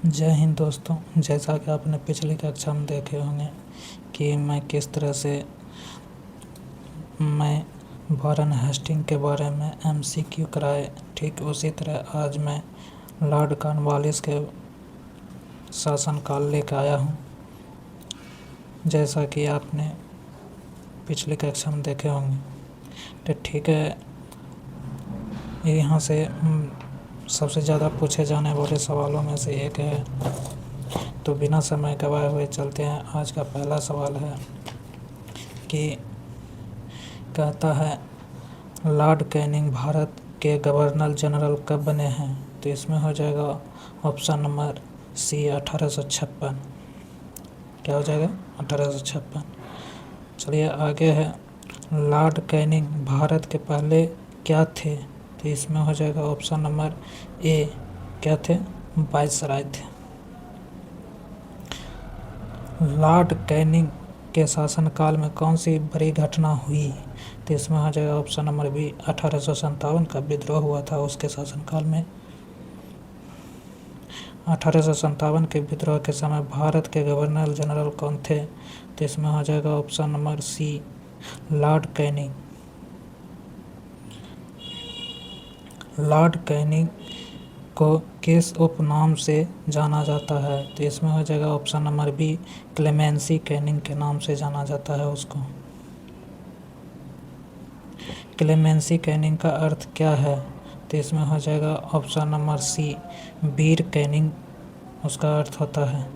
जय हिंद दोस्तों। जैसा कि आपने पिछली कक्षा में देखे होंगे कि मैं किस तरह से वॉरेन हेस्टिंग के बारे में एमसीक्यू कराए, ठीक उसी तरह आज मैं लॉर्ड कॉर्नवालिस के शासनकाल लेकर आया हूँ। जैसा कि आपने पिछली कक्षा में देखे होंगे, तो ठीक है, यहाँ से सबसे ज़्यादा पूछे जाने वाले सवालों में से एक है, तो बिना समय गवाए हुए चलते हैं। आज का पहला सवाल है कि कहता है लॉर्ड कैनिंग भारत के गवर्नर जनरल कब बने हैं? तो इसमें हो जाएगा ऑप्शन नंबर सी 1856। क्या हो जाएगा? 1856। चलिए आगे है, लॉर्ड कैनिंग भारत के पहले क्या थे? तो इसमें हो जाएगा ऑप्शन नंबर ए, क्या थे? वायसराय थे। लॉर्ड कैनिंग के शासनकाल में कौन सी बड़ी घटना हुई? तो इसमें हो जाएगा ऑप्शन नंबर बी, 1857 का विद्रोह हुआ था उसके शासनकाल में। 1857 के विद्रोह के समय भारत के गवर्नर जनरल कौन थे? तो इसमें हो जाएगा option number C, Lord Canning. Lord Canning को किस उपनाम से जाना जाता है? तो इसमें हो जाएगा option number B, clemency Canning के नाम से जाना जाता है उसको। क्लेमेंसी कैनिंग का अर्थ क्या है? तो इसमें हो जाएगा ऑप्शन नंबर सी, वीर कैनिंग उसका अर्थ होता है।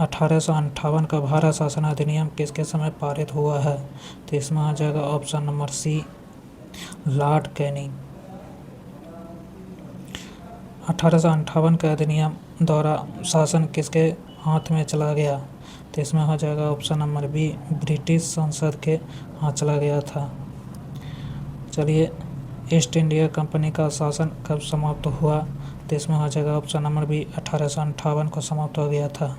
1858 का भारत शासन अधिनियम किसके समय पारित हुआ है? तो इसमें हो जाएगा option number C, Lord Canning. 1858 के अधिनियम द्वारा शासन किसके हाथ में चला गया? तो इसमें हो जाएगा ऑप्शन नंबर बी, ब्रिटिश संसद के हाथ चला गया था। चलिए, ईस्ट इंडिया कंपनी का शासन कब समाप्त हुआ? तो इसमें हो जाएगा ऑप्शन नंबर बी, 1858 को समाप्त हो गया था।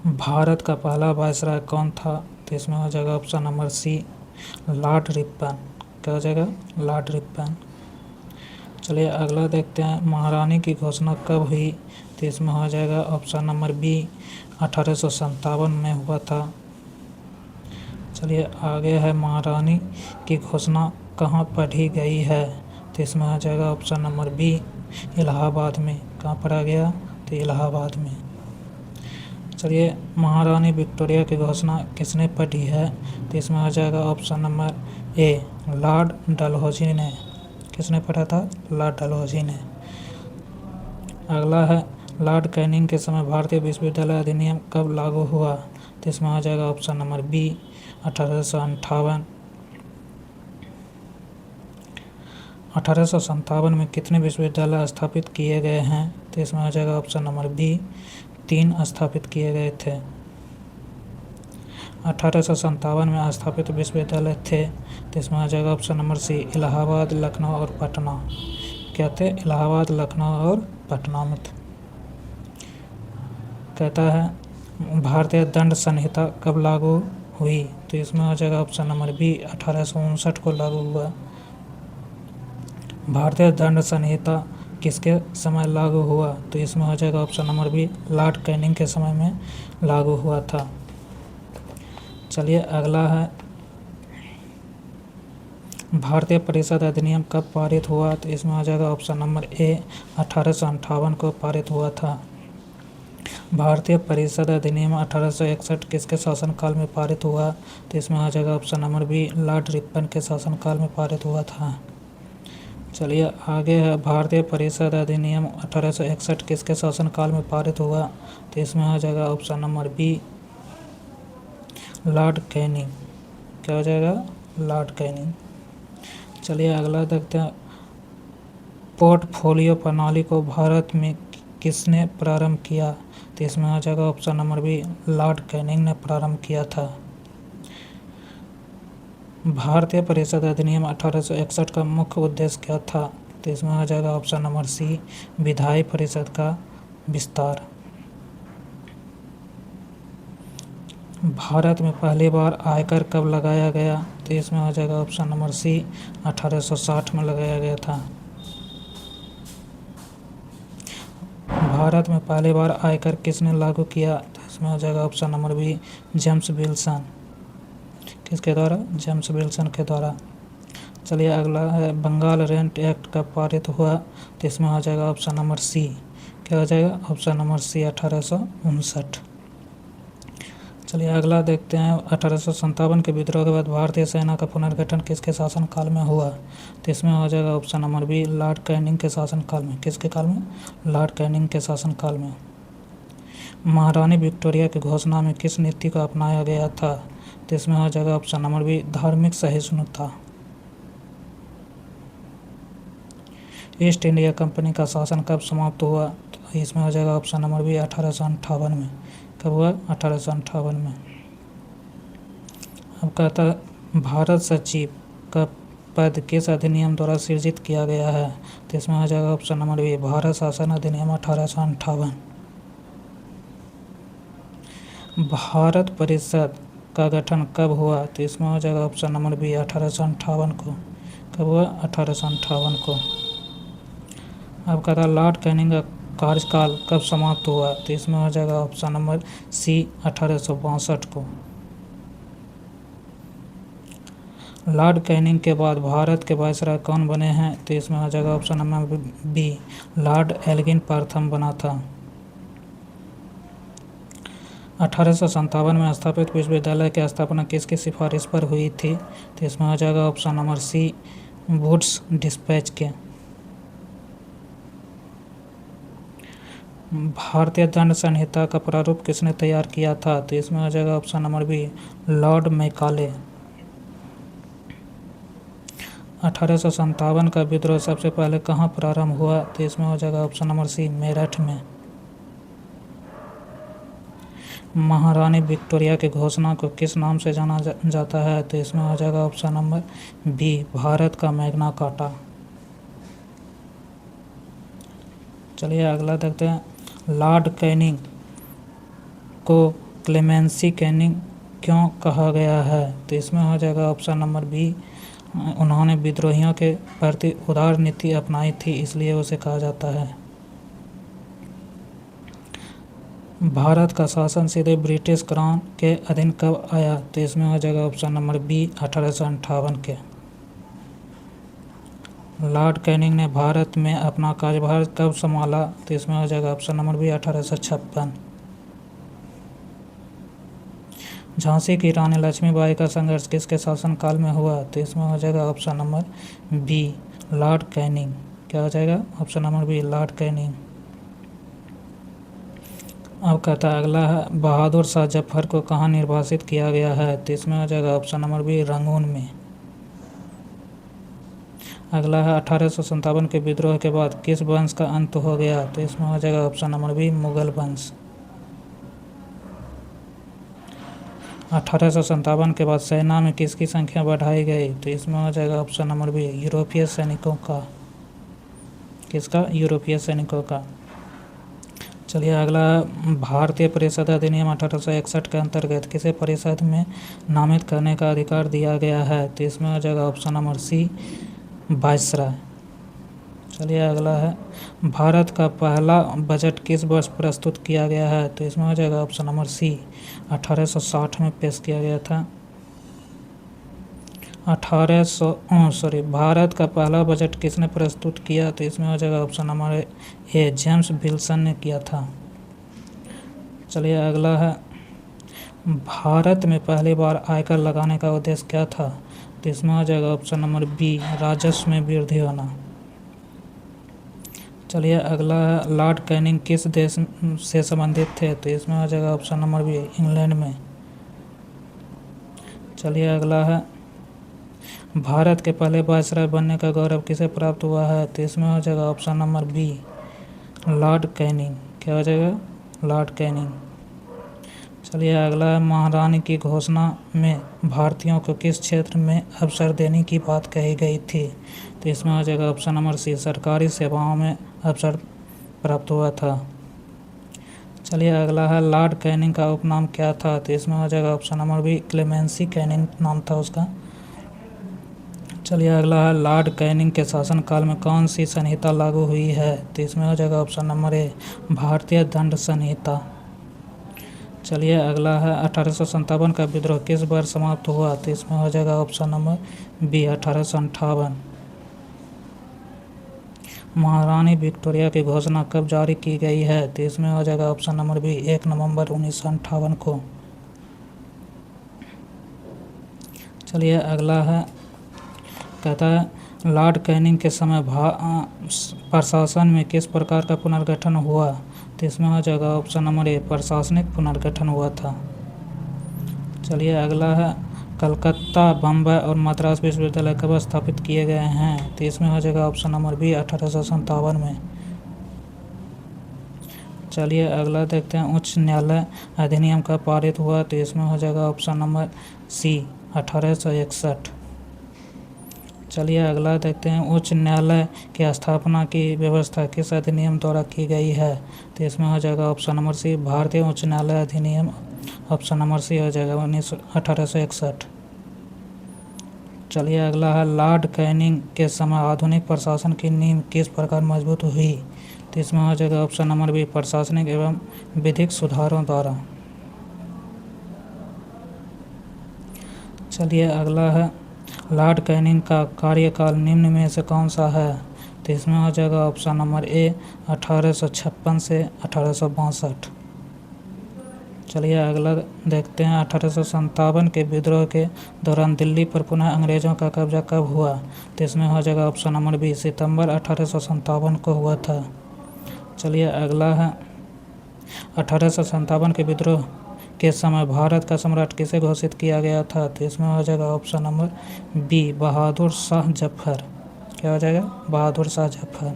भारत का पहला वायसराय कौन था? तो इसमें हो जाएगा option number C, Lord Ripon. क्या हो जाएगा? Lord Ripon. चलिए अगला देखते हैं, महारानी की घोषणा कब हुई? तो इसमें हो जाएगा ऑप्शन नंबर बी, 1857 में हुआ था। चलिए आगे है, महारानी की घोषणा कहाँ पढ़ी गई है? तो इसमें हो जाएगा ऑप्शन नंबर बी, इलाहाबाद में। कहाँ पढ़ा गया? तो इलाहाबाद में। चलिए, महारानी विक्टोरिया की घोषणा किसने पढ़ी है? तो इसमें हो जाएगा option number A, Lord Dalhousie ने। किसने पढ़ा था? लॉर्ड डलहौजी ने। अगला है, लॉर्ड कैनिंग के समय भारतीय विश्वविद्यालय अधिनियम कब लागू हुआ? तो इसमें हो जाएगा ऑप्शन नंबर बी, 1858। 1857 में कितने विश्वविद्यालय स्थापित किए गए हैं? तो इसमें हो जाएगा ऑप्शन नंबर बी, 3 स्थापित किए गए थे। 1857 में स्थापित विश्वविद्यालय थे, तो इसमें आ जाएगा option number C, Allahabad, Lucknow और पटना। क्या थे? इलाहाबाद, लखनऊ और पटना में थे। कहता है भारतीय दंड संहिता कब लागू हुई? तो इसमें आ जाएगा ऑप्शन नंबर बी, 1859 को लागू हुआ। भारतीय दंड संहिता किसके समय लागू हुआ? तो इसमें हो जाएगा option number B, Lord Canning के समय में लागू हुआ था। चलिए अगला है, भारतीय परिषद अधिनियम कब पारित हुआ? तो इसमें आ जाएगा ऑप्शन नंबर ए, 1858 को पारित हुआ था। भारतीय परिषद अधिनियम 1861 किसके शासनकाल में पारित हुआ? तो इसमें आ जाएगा option number B, Lord Ripon के शासनकाल में पारित हुआ था। चलिए आगे है, भारतीय परिषद अधिनियम 1861 किसके शासनकाल में पारित हुआ? तो इसमें आ जाएगा option number B, Lord Canning. क्या हो जाएगा? Lord Canning. चलिए अगला देखते हैं, पोर्टफोलियो प्रणाली को भारत में किसने प्रारंभ किया? तो इसमें आ जाएगा option number B, Lord Canning ने प्रारंभ किया था। भारतीय परिषद अधिनियम 1861 का मुख्य उद्देश्य क्या था? तो इसमें आ जाएगा ऑप्शन नंबर सी, विधायी परिषद का विस्तार। भारत में पहली बार आयकर कब लगाया गया? तो इसमें आ जाएगा ऑप्शन नंबर सी, 1860 में लगाया गया था। भारत में पहली बार आयकर किसने लागू किया? तो इसमें हो जाएगा option number B, James Wilson. किसके द्वारा? जेम्स विल्सन के द्वारा। चलिए अगला है, बंगाल रेंट एक्ट कब पारित हुआ? तो इसमें हो जाएगा ऑप्शन नंबर सी। क्या हो जाएगा? Option number C, 1859। चलिए अगला देखते हैं, 1857 के विद्रोह के बाद भारतीय सेना का पुनर्गठन किसके शासनकाल में हुआ? तो इसमें हो जाएगा option number B, Lord Canning के शासनकाल में। किसके काल में? लॉर्ड कैनिंग के शासनकाल में। महारानी विक्टोरिया की घोषणा में किस नीति को अपनाया गया था? तो इसमें हो जाएगा ऑप्शन नंबर बी, धार्मिक सहिष्णुता। ईस्ट इंडिया कंपनी का शासन कब समाप्त हुआ? तो इसमें हो जाएगा ऑप्शन नंबर बी, 1858 में। कब हुआ? 1858 में। अब कहता है, भारत सचिव का पद किस अधिनियम द्वारा सृजित किया गया है? तो इसमें हो जाएगा ऑप्शन नंबर बी, भारत शासन अधिनियम 1858। भारत परिषद का गठन कब हुआ? तो इसमें हो जाएगा ऑप्शन नंबर बी, 1858 को। कब हुआ? 1858 को। अब कहता है, लॉर्ड कैनिंग का कार्यकाल कब समाप्त हुआ? तो इसमें हो जाएगा ऑप्शन नंबर सी, 1862 को। लॉर्ड कैनिंग के बाद भारत के वायसराय कौन बने हैं? तो इसमें हो जाएगा option number B, Lord Elgin प्रथम बना था। 1857 में स्थापित विश्वविद्यालय की स्थापना किसकी सिफारिश पर हुई थी? तो इसमें हो जाएगा option number C, Wood's Despatch के। भारतीय दंड संहिता का प्रारूप किसने तैयार किया था? तो इसमें हो जाएगा option number B, Lord Macaulay. 1857 का विद्रोह सबसे पहले कहाँ प्रारंभ हुआ? तो इसमें हो जाएगा ऑप्शन नंबर सी, मेरठ में। महारानी विक्टोरिया की घोषणा को किस नाम से जाना जाता है? तो इसमें हो जाएगा ऑप्शन नंबर बी, भारत का मैग्ना कार्टा। चलिए अगला देखते हैं, लॉर्ड कैनिंग को क्लेमेंसी कैनिंग क्यों कहा गया है? तो इसमें हो जाएगा ऑप्शन नंबर बी, उन्होंने विद्रोहियों के प्रति उदार नीति अपनाई थी, इसलिए उसे कहा जाता है। भारत का शासन सीधे ब्रिटिश क्राउन के अधीन कब आया? तो इसमें हो जाएगा ऑप्शन नंबर बी, 1858 के। लॉर्ड कैनिंग ने भारत में अपना कार्यभार कब संभाला? तो इसमें हो जाएगा ऑप्शन नंबर बी, 1856। झांसी की रानी लक्ष्मीबाई का संघर्ष किसके शासनकाल में हुआ? तो इसमें हो जाएगा option number B, Lord Canning. क्या हो जाएगा? Option number B, Lord Canning. अब कहता है अगला है, बहादुर शाह जफर को कहाँ निर्वासित किया गया है? तो इसमें हो जाएगा ऑप्शन नंबर बी, रंगून में। अगला है, 1857 के विद्रोह के बाद किस वंश का अंत हो गया? तो इसमें हो जाएगा ऑप्शन नंबर बी, मुगल वंश। 1857 के बाद सेना में किसकी संख्या बढ़ाई गई? तो इसमें हो जाएगा ऑप्शन नंबर बी, यूरोपीय सैनिकों का। किसका? यूरोपीय सैनिकों का। चलिए अगला, भारतीय परिषद अधिनियम 1861 के अंतर्गत किसे परिषद में नामित करने का अधिकार दिया गया है? तो इसमें हो जाएगा ऑप्शन नंबर सी, वायसराय। चलिए अगला है, भारत का पहला बजट किस वर्ष प्रस्तुत किया गया है? तो इसमें हो जाएगा ऑप्शन नंबर सी, 1860 में पेश किया गया था। भारत का पहला बजट किसने प्रस्तुत किया? तो इसमें हो जाएगा option number A, James Wilson ने किया था। चलिए अगला है, भारत में पहली बार आयकर लगाने का उद्देश्य क्या था? तो इसमें हो जाएगा ऑप्शन नंबर बी, राजस्व में वृद्धि होना। चलिए अगला है, लॉर्ड कैनिंग किस देश से संबंधित थे? तो इसमें हो जाएगा ऑप्शन नंबर बी, इंग्लैंड में। चलिए अगला है, भारत के पहले वायसराय बनने का गौरव किसे प्राप्त हुआ है? तो इसमें हो जाएगा option number B, Lord Canning. क्या हो जाएगा? Lord Canning. चलिए अगला है, महारानी की घोषणा में भारतीयों को किस क्षेत्र में अवसर देने की बात कही गई थी? तो इसमें हो जाएगा ऑप्शन नंबर सी, सरकारी सेवाओं में अवसर प्राप्त हुआ था। चलिए अगला है, लॉर्ड कैनिंग का उपनाम क्या था? तो इसमें हो जाएगा option number B, clemency Canning नाम था उसका। चलिए अगला है लॉर्ड कैनिंग के शासनकाल में कौन सी संहिता लागू हुई है? तो इसमें हो जाएगा ऑप्शन नंबर ए भारतीय दंड संहिता। चलिए अगला है 1857 का विद्रोह किस वर्ष समाप्त हुआ? तो इसमें हो जाएगा ऑप्शन नंबर बी 1858। महारानी विक्टोरिया की घोषणा कब जारी की गई है? तो इसमें हो जाएगा ऑप्शन नंबर बी 1 नवंबर 1958 को। चलिए अगला है, कहता है लॉर्ड कैनिंग के समय प्रशासन में किस प्रकार का पुनर्गठन हुआ? तो इसमें हो जाएगा ऑप्शन नंबर ए प्रशासनिक पुनर्गठन हुआ था। चलिए अगला है कलकत्ता, बम्बई और मद्रास विश्वविद्यालय कब स्थापित किए गए हैं? तो इसमें हो जाएगा ऑप्शन नंबर बी 1857 में। चलिए अगला देखते हैं उच्च न्यायालय अधिनियम कब पारित हुआ? तो इसमें हो जाएगा ऑप्शन नंबर सी 1861। चलिए अगला देखते हैं उच्च न्यायालय की स्थापना की व्यवस्था किस अधिनियम द्वारा की गई है? तो इसमें हो जाएगा ऑप्शन नंबर सी भारतीय उच्च न्यायालय अधिनियम। ऑप्शन नंबर सी हो जाएगा 1861। चलिए अगला है लॉर्ड कैनिंग के समय आधुनिक प्रशासन की नींव किस प्रकार मजबूत हुई? तो इसमें हो जाएगा ऑप्शन नंबर बी प्रशासनिक एवं विधिक सुधारों द्वारा। चलिए अगला है लॉर्ड कैनिंग का कार्यकाल निम्न में से कौन सा है? तो इसमें हो जाएगा ऑप्शन नंबर ए 1856 से 1862। चलिए अगला देखते हैं 1857 के विद्रोह के दौरान दिल्ली पर पुनः अंग्रेजों का कब्जा कब हुआ? तो इसमें हो जाएगा ऑप्शन नंबर बी सितंबर 1857 को हुआ था। चलिए अगला है 1857 के विद्रोह के समय भारत का सम्राट किसे घोषित किया गया था? तो इसमें हो जाएगा option number B Bahadur Shah Zafar. क्या हो जाएगा? बहादुर शाह जफर।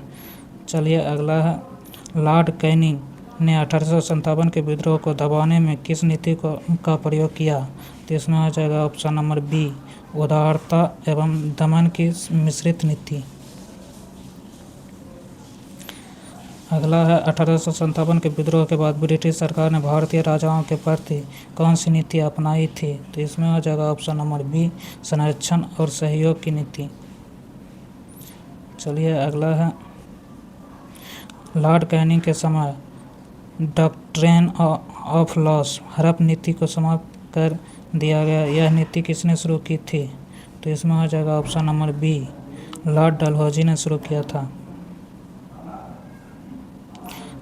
चलिए अगला है लॉर्ड कैनिंग ने 1857 के विद्रोह को दबाने में किस नीति का प्रयोग किया? तो इसमें हो जाएगा ऑप्शन नंबर बी उदारता एवं दमन की मिश्रित नीति। अगला है 1857 के विद्रोह के बाद ब्रिटिश सरकार ने भारतीय राजाओं के प्रति कौन सी नीति अपनाई थी? तो इसमें हो जाएगा ऑप्शन नंबर बी संरक्षण और सहयोग की नीति। चलिए अगला है लॉर्ड कैनिंग के समय डॉक्ट्रिन ऑफ लॉस हड़प नीति को समाप्त कर दिया गया। यह नीति किसने शुरू की थी? तो इसमें हो जाएगा option number B Lord Dalhousie ने शुरू किया था।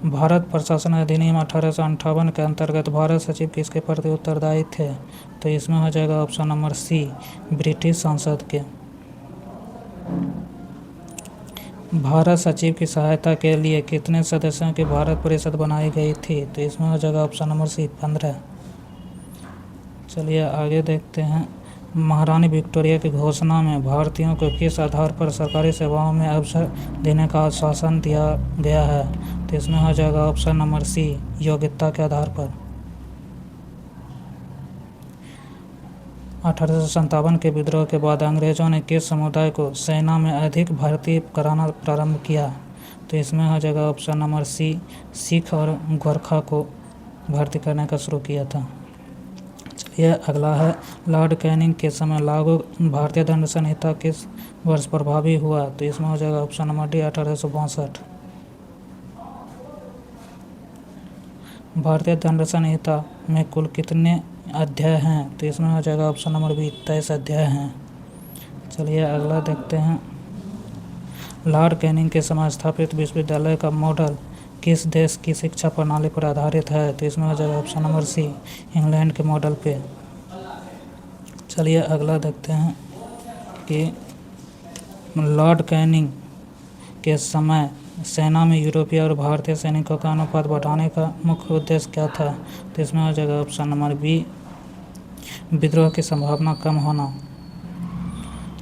भारत प्रशासन अधिनियम 1858 के अंतर्गत भारत सचिव किसके प्रति उत्तरदायी थे? तो इसमें हो जाएगा ऑप्शन नंबर सी ब्रिटिश संसद के। भारत सचिव की सहायता के लिए कितने सदस्यों की भारत परिषद बनाई गई थी? तो इसमें हो जाएगा ऑप्शन नंबर सी 15। चलिए आगे देखते हैं महारानी विक्टोरिया की घोषणा में भारतीयों को किस आधार पर सरकारी सेवाओं में अवसर देने का आश्वासन दिया गया है? तो इसमें हो जाएगा ऑप्शन नंबर सी योग्यता के आधार पर। 1857 के विद्रोह के बाद अंग्रेजों ने किस समुदाय को सेना में अधिक भर्ती कराना प्रारंभ किया? तो इसमें हो जाएगा ऑप्शन नंबर सी सिख और गोरखा को भर्ती करने का शुरू किया था। चलिए अगला है लॉर्ड कैनिंग के समय लागू भारतीय दंड संहिता किस वर्ष प्रभावी हुआ? तो इसमें हो जाएगा ऑप्शन नंबर डी 1862। भारतीय दंड संहिता में कुल कितने अध्याय हैं? तो इसमें हो जाएगा ऑप्शन नंबर बी 23 अध्याय हैं। चलिए अगला देखते हैं लॉर्ड कैनिंग के समय स्थापित विश्वविद्यालय का मॉडल किस देश की शिक्षा प्रणाली पर आधारित है? तो इसमें हो जाएगा ऑप्शन नंबर सी इंग्लैंड के मॉडल पे। चलिए अगला देखते हैं कि लॉर्ड कैनिंग के समय सेना में यूरोपीय और भारतीय सैनिकों का अनुपात बढ़ाने का मुख्य उद्देश्य क्या था? तो इसमें हो जाएगा ऑप्शन नंबर बी विद्रोह की संभावना कम होना।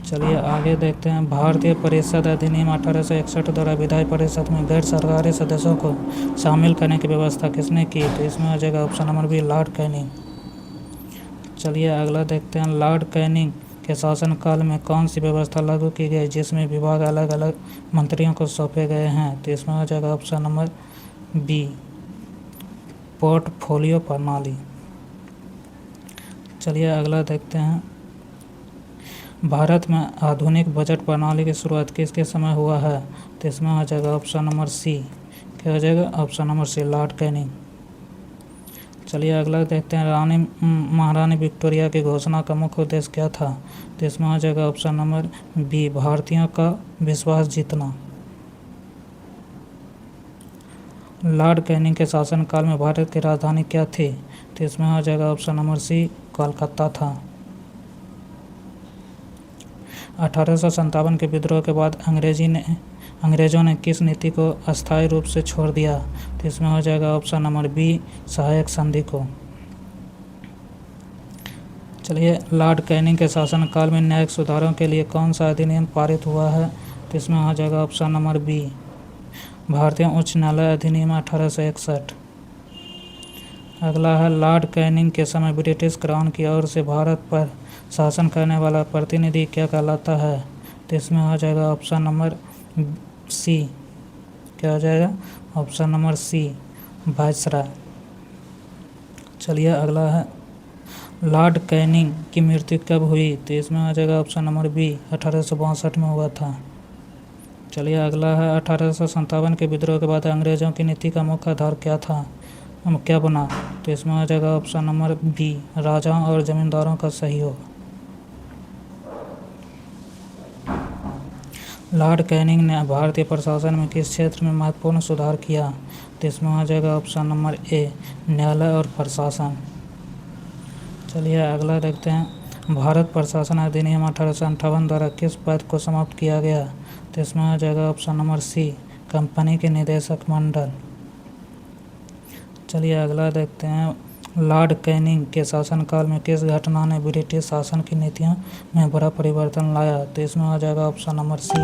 चलिए आगे देखते हैं भारतीय परिषद अधिनियम 1861 द्वारा विधायी परिषद में गैर सरकारी सदस्यों को शामिल करने की व्यवस्था किसने की? तो इसमें हो जाएगा option number B Lord Canning. चलिए अगला देखते हैं लॉर्ड कैनिंग के शासनकाल में कौन सी व्यवस्था लागू की गई जिसमें विभाग अलग अलग मंत्रियों को सौंपे गए हैं? तो इसमें हो जाएगा ऑप्शन नंबर बी पोर्टफोलियो प्रणाली। चलिए अगला देखते हैं भारत में आधुनिक बजट प्रणाली की शुरुआत किसके समय हुआ है? तो इसमें आ जाएगा ऑप्शन नंबर सी। क्या हो जाएगा? Option number C, Lord Canning. चलिए अगला देखते हैं, महारानी विक्टोरिया की घोषणा का मुख्य उद्देश्य क्या था? तो इसमें आ जाएगा ऑप्शन नंबर बी, भारतीयों का विश्वास जीतना। लॉर्ड कैनिंग के शासनकाल में भारत की राजधानी क्या थी? तो इसमें आ जाएगा ऑप्शन नंबर सी, कोलकाता था। 1857 के विद्रोह के बाद अंग्रेजों ने किस नीति को अस्थायी रूप से छोड़ दिया? तो इसमें हो जाएगा ऑप्शन नंबर बी, सहायक संधि को। चलिए, लॉर्ड कैनिंग के शासनकाल में न्यायिक सुधारों के लिए कौन सा अधिनियम पारित हुआ है? तो इसमें आ जाएगा ऑप्शन नंबर बी, भारतीय उच्च न्यायालय अधिनियम 1861। अगला है, लॉर्ड कैनिंग के समय ब्रिटिश क्राउन की ओर से भारत पर शासन करने वाला प्रतिनिधि क्या कहलाता है? तो इसमें आ जाएगा ऑप्शन नंबर सी। क्या हो जाएगा? Option number C, viceroy. चलिए अगला है, लॉर्ड कैनिंग की मृत्यु कब हुई? तो इसमें आ जाएगा ऑप्शन नंबर बी, 1862 में हुआ था। चलिए अगला है, 1857 के विद्रोह के बाद अंग्रेजों की नीति का मुख्य आधार क्या था, क्या बना? तो इसमें आ जाएगा ऑप्शन नंबर बी, राजाओं और जमींदारों का सहयोग। लॉर्ड कैनिंग ने भारतीय प्रशासन में किस क्षेत्र में महत्वपूर्ण सुधार किया? तो इसमें आ जाएगा ऑप्शन नंबर ए, न्यायालय और प्रशासन। चलिए अगला देखते हैं, भारत प्रशासन अधिनियम 1858 द्वारा किस पद को समाप्त किया गया? तो इसमें आ जाएगा ऑप्शन नंबर सी, कंपनी के निदेशक मंडल। चलिए अगला देखते हैं, लॉर्ड कैनिंग के शासनकाल में किस घटना ने ब्रिटिश शासन की नीतियों में बड़ा परिवर्तन लाया? तो इसमें आ जाएगा ऑप्शन नंबर सी,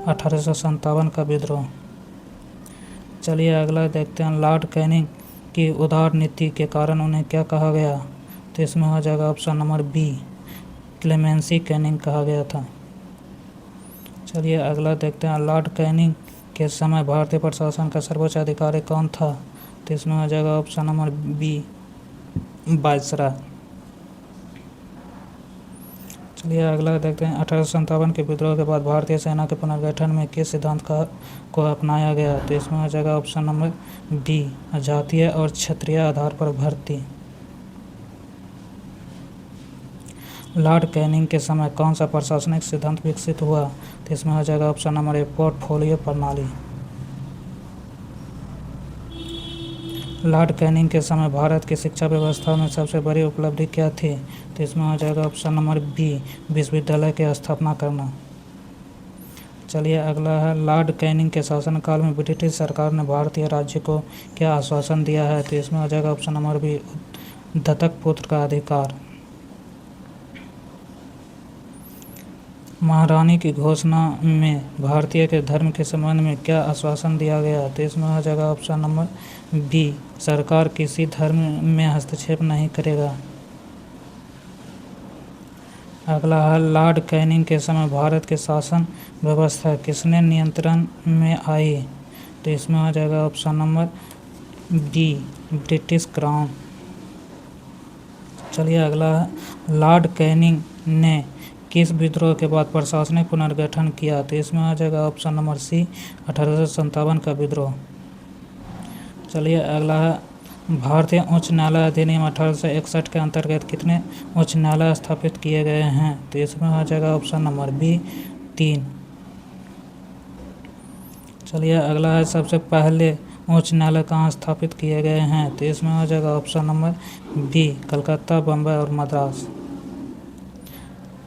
1857 का विद्रोह। चलिए अगला देखते हैं, लॉर्ड कैनिंग की उदार नीति के कारण उन्हें क्या कहा गया? तो इसमें आ जाएगा option number B, clemency Canning कहा गया था। चलिए अगला देखते हैं, लॉर्ड कैनिंग के समय भारतीय प्रशासन का सर्वोच्च अधिकारी कौन था? तो इसमें आ जाएगा ऑप्शन नंबर बी, वायसराय। चलिए अगला देखते हैं, 1857 के विद्रोह के बाद भारतीय सेना के पुनर्गठन में किस सिद्धांत को अपनाया गया? तो इसमें आ जाएगा ऑप्शन नंबर डी, जातीय और क्षेत्रीय आधार पर भर्ती। लॉर्ड कैनिंग के समय कौन सा प्रशासनिक सिद्धांत विकसित हुआ? तो इसमें आ जाएगा ऑप्शन नंबर ए, पोर्टफोलियो प्रणाली। लॉर्ड कैनिंग के समय भारत की शिक्षा व्यवस्था में सबसे बड़ी उपलब्धि क्या थी? तो इसमें आ जाएगा ऑप्शन नंबर बी, विश्वविद्यालय की स्थापना करना। चलिए अगला है, लॉर्ड कैनिंग के शासनकाल में ब्रिटिश सरकार ने भारतीय राज्य को क्या आश्वासन दिया है? तो इसमें आ जाएगा ऑप्शन नंबर बी, दत्तक पुत्र का अधिकार। महारानी की घोषणा में भारतीय के धर्म के संबंध में क्या आश्वासन दिया गया? तो इसमें आ जाएगा ऑप्शन नंबर बी, सरकार किसी धर्म में हस्तक्षेप नहीं करेगा। अगला है, लॉर्ड कैनिंग के समय भारत के शासन व्यवस्था किसने नियंत्रण में आई? तो इसमें आ जाएगा option number B, British Crown. चलिए अगला है, लॉर्ड कैनिंग ने किस विद्रोह के बाद प्रशासनिक पुनर्गठन किया? तो इसमें आ जाएगा ऑप्शन नंबर सी, 1857 का विद्रोह। चलिए अगला है, भारतीय उच्च न्यायालय अधिनियम 1861 के अंतर्गत कितने उच्च न्यायालय स्थापित किए गए हैं? तो इसमें आ जाएगा ऑप्शन नंबर बी, 3। चलिए अगला है, सबसे पहले उच्च न्यायालय कहाँ स्थापित किए गए हैं? तो इसमें आ जाएगा option number B, Calcutta, Bombay और मद्रास।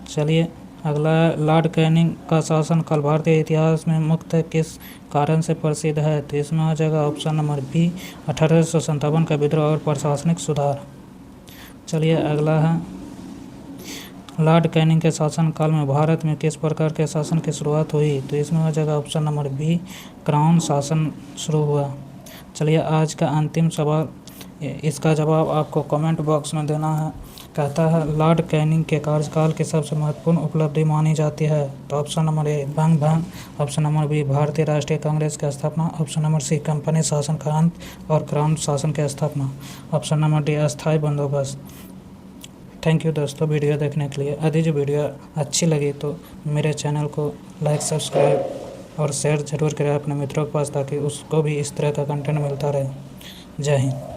चलिए अगला है, लॉर्ड कैनिंग का शासनकाल भारतीय इतिहास में मुख्यतः किस कारण से प्रसिद्ध है? तो इसमें आ जाएगा ऑप्शन नंबर बी, 1857 का विद्रोह और प्रशासनिक सुधार। चलिए अगला है, लॉर्ड कैनिंग के शासनकाल में भारत में किस प्रकार के शासन की शुरुआत हुई? तो इसमें आ जाएगा ऑप्शन नंबर बी, क्राउन शासन शुरू हुआ। चलिए आज का अंतिम सवाल, इसका जवाब आपको कमेंट बॉक्स में देना है। कहता है, लॉर्ड कैनिंग के कार्यकाल की सबसे महत्वपूर्ण उपलब्धि मानी जाती है? तो ऑप्शन नंबर ए, बंग भंग। ऑप्शन नंबर बी, भारतीय राष्ट्रीय कांग्रेस की स्थापना। ऑप्शन नंबर सी, कंपनी शासन का अंत और क्राउन शासन की स्थापना। ऑप्शन नंबर डी, अस्थायी बंदोबस्त। थैंक यू दोस्तों वीडियो देखने के लिए। यदि जो वीडियो अच्छी लगी तो मेरे चैनल को लाइक, सब्सक्राइब और शेयर ज़रूर करें अपने मित्रों के पास, ताकि उसको भी इस तरह का कंटेंट मिलता रहे। जय हिंद।